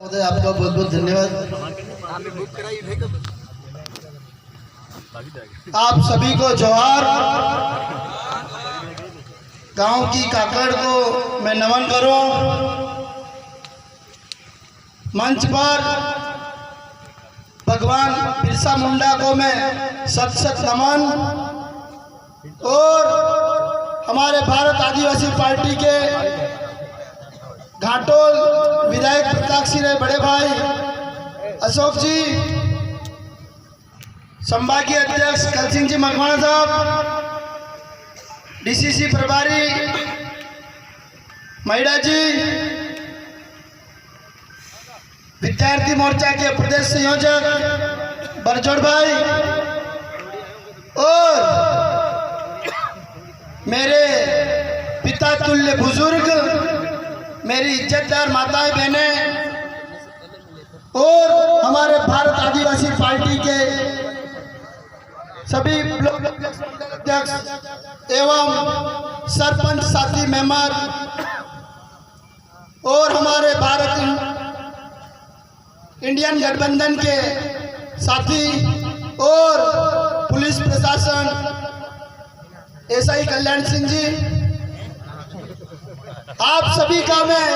आपका बहुत बहुत धन्यवाद। आप सभी को जोहार। गांव की काकड़ को मैं नमन करूं। मंच पर भगवान बिरसा मुंडा को मैं सत सत नमन और हमारे भारत आदिवासी पार्टी के घाटोल विधायक प्रताक्षी रे बड़े भाई अशोक जी, संभागीय अध्यक्ष कल सिंह जी मकवाना साहब, डीसीसी प्रभारी मैडा जी, विद्यार्थी मोर्चा के प्रदेश संयोजक बरजोड़ भाई और मेरे पिता तुल्य बुजुर्ग, मेरी इज्जतदार माताएं बहनें और हमारे भारत आदिवासी पार्टी के सभी ब्लॉक अध्यक्ष एवं सरपंच साथी मेंबर और हमारे भारत इंडियन गठबंधन के साथी और पुलिस प्रशासन, एसआई कल्याण सिंह जी, आप सभी का मैं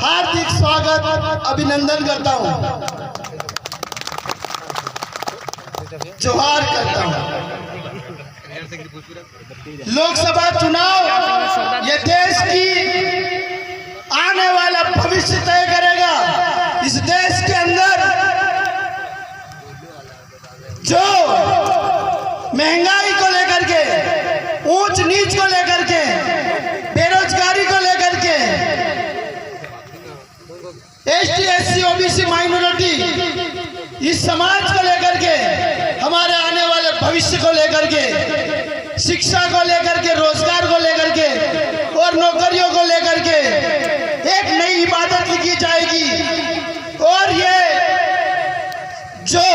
हार्दिक स्वागत अभिनंदन करता हूं, जोहार करता हूं। लोकसभा चुनाव ये देश की आने वाला भविष्य तय करेगा। इस देश के अंदर जो महंगाई को लेकर के, ऊंच नीच को लेकर के, बेरोजगारी को लेकर के, एसटी एससी ओबीसी माइनॉरिटी इस समाज को लेकर के, हमारे आने वाले भविष्य को लेकर के, शिक्षा को लेकर के, रोजगार को लेकर के और नौकरियों को लेकर के एक नई इबादत लिखी जाएगी। और ये जो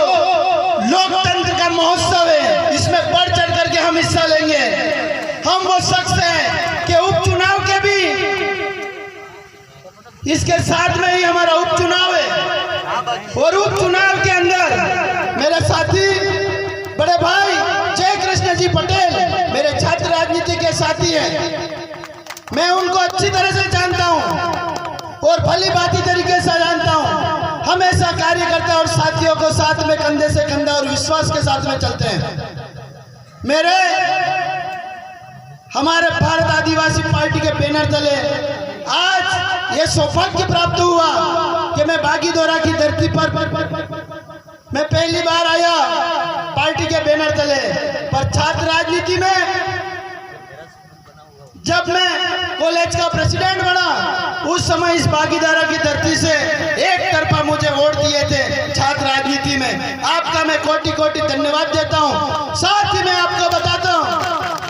लोकतंत्र का महोत्सव है, इसमें बढ़ चढ़ करके हम हिस्सा लेंगे। हम वो शख्स हैं कि उपचुनाव के भी इसके साथ में ही हमारा उपचुनाव है और उपचुनाव के अंदर मेरे साथी बड़े भाई जय कृष्ण जी पटेल मेरे छात्र राजनीति के साथी हैं। मैं उनको अच्छी तरह से जानता हूं और भली भांति तरीके से जानता हूं। हमेशा कार्यकर्ता और साथियों को साथ में कंधे से कंधा और विश्वास के साथ में चलते हैं। मेरे हमारे भारत आदिवासी पार्टी के बैनर तले आज ये सौभाग्य प्राप्त हुआ कि मैं बागीदोरा की धरती पर मैं पहली बार आया पार्टी के बैनर तले। पर छात्र राजनीति में जब मैं कॉलेज का प्रेसिडेंट बना, उस समय इस बागीदोरा की धरती से एक तरफा मुझे वोट दिए थे छात्र राजनीति में। आपका मैं कोटि कोटि धन्यवाद देता हूं। साथ ही मैं आपको बताता हूं,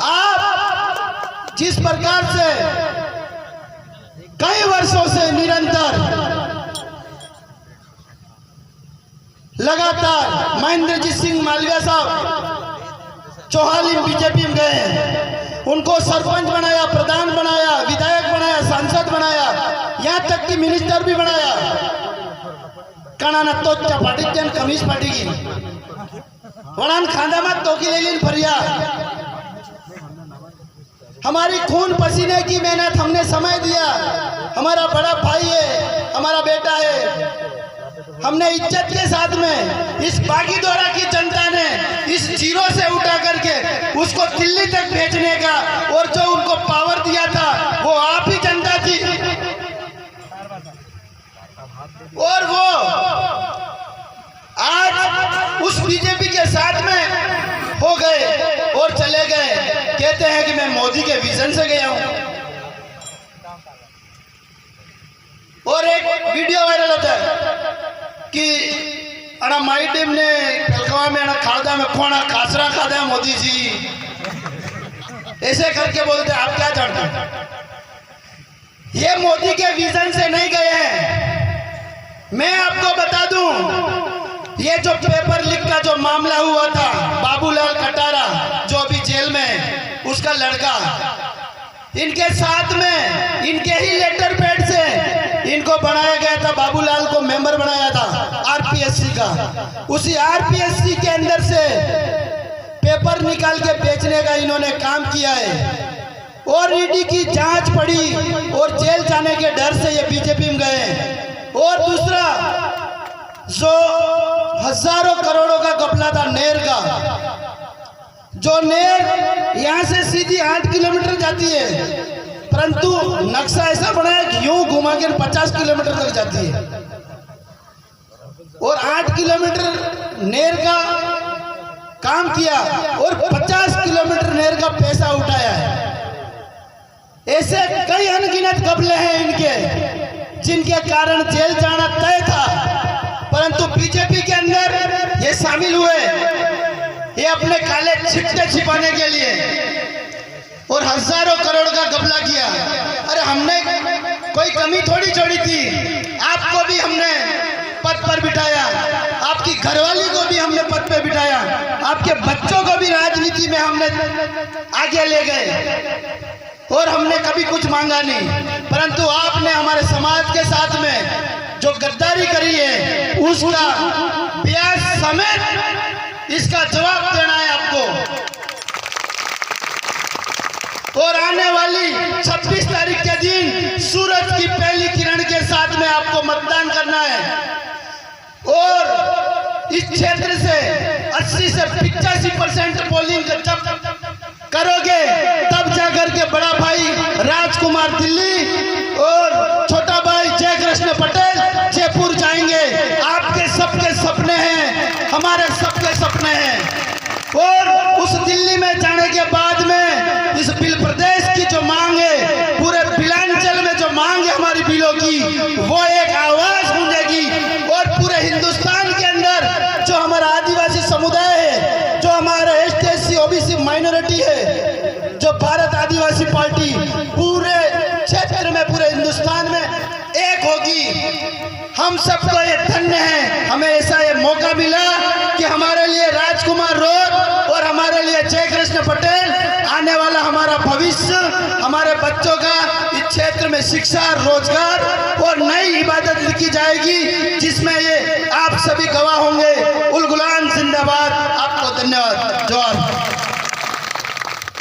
आप जिस प्रकार से कई वर्षों से निरंतर लगातार महेंद्रजीत सिंह मालविया साहब चौहाली बीजेपी में गए हैं, उनको सरपंच बनाया, प्रधान बनाया, विधायक बनाया, सांसद बनाया, यहाँ तक कि मिनिस्टर भी बनाया। कणाना तो पार्टी कमीज पार्टी की वड़ान खांदा मत तो की ले फरिया। हमारी खून पसीने की मेहनत, हमने समय दिया। हमारा बड़ा भाई है, हमारा बेटा है। हमने इज्जत के साथ में इस बागीदोरा की जनता ने इस जीरो से उठा करके उसको दिल्ली तक भेजने का और जो उनको पावर दिया था वो आप ही जनता थी। और वो आज उस बीजेपी के साथ में हो गए और चले गए। कहते हैं कि मैं मोदी के विजन से गया हूं। और एक वीडियो वायरल होता है कि अना माई टीम ने कलकवा में खादा में खोना खासरा खादा मोदी जी, ऐसे करके बोलते। आप क्या जानते हैं? ये मोदी के विजन से नहीं गए हैं। मैं आपको बता दूं, ये जो पेपर लीक का जो मामला हुआ था, बाबूलाल कटारा जो अभी जेल में है, उसका लड़का, इनके साथ में इनके ही लेटर पैड से इनको बनाया गया था बाबूलाल को उसी आरपीएससी के अंदर से पेपर निकाल के बेचने का इन्होंने काम किया है और ईडी की जांच पड़ी और जेल जाने के डर से ये बीजेपी में गए। और दूसरा, जो हजारों करोड़ों का घपला था नेर का, जो नेर यहाँ से सीधी 8 किलोमीटर जाती है, परंतु नक्शा ऐसा बनाया कि यूं घुमा के 50 किलोमीटर तक जाती है और 8 किलोमीटर नेर का काम किया और 50 किलोमीटर नेर का पैसा उठाया है। ऐसे कई अनगिनत घपले हैं इनके जिनके कारण जेल जाना तय था, परंतु बीजेपी के अंदर ये शामिल हुए, ये अपने काले छिट्टे छिपाने के लिए और हजारों करोड़ का घपला किया। अरे हमने कोई कमी थोड़ी छोड़ी थी, आपको भी हमने पद पर बिठाया, आपकी घरवाली को भी हमने पद पे बिठाया, आपके बच्चों को भी राजनीति में हमने आगे ले गए और हमने कभी कुछ मांगा नहीं, परंतु आपने हमारे समाज के साथ में जो गद्दारी करी है उसका ब्याज समेत इसका जवाब देना है आपको। और आने वाली 26 तारीख के दिन सूरज की पहली किरण के साथ में आपको मतदान करना है और इस क्षेत्र से 80 से 85% पोलिंग जब करोगे तब जाकर के बड़ा भाई राजकुमार दिल्ली और छोटा भाई जय कृष्ण पटेल जयपुर जाएंगे। आपके सबके सपने हैं, हमारे सबके सपने हैं। और उस दिल्ली में जाने के बाद में इस बिल प्रदेश की जो मांग है, पूरे बिलांचल में जो मांग है हमारी बिलों की, वो एक आवाज गूंजेगी और पूरे हिंदुस्तान के अंदर जो हमारा आदिवासी समुदाय है, जो हमारा एसटी एससी ओबीसी माइनॉरिटी है, जो भारत आदिवासी पार्टी पूरे क्षेत्र में पूरे हिंदुस्तान में एक होगी। हम सबको ये धन्य है, हमें ऐसा ये मौका मिला कि हमारे लिए राजकुमार रोड और हमारे लिए जय कृष्ण पटेल, आने वाला हमारा भविष्य, हमारे बच्चों का इस क्षेत्र में शिक्षा, रोजगार और नई इबादत लिखी जाएगी, जिसमें ये आप सभी गवाह होंगे।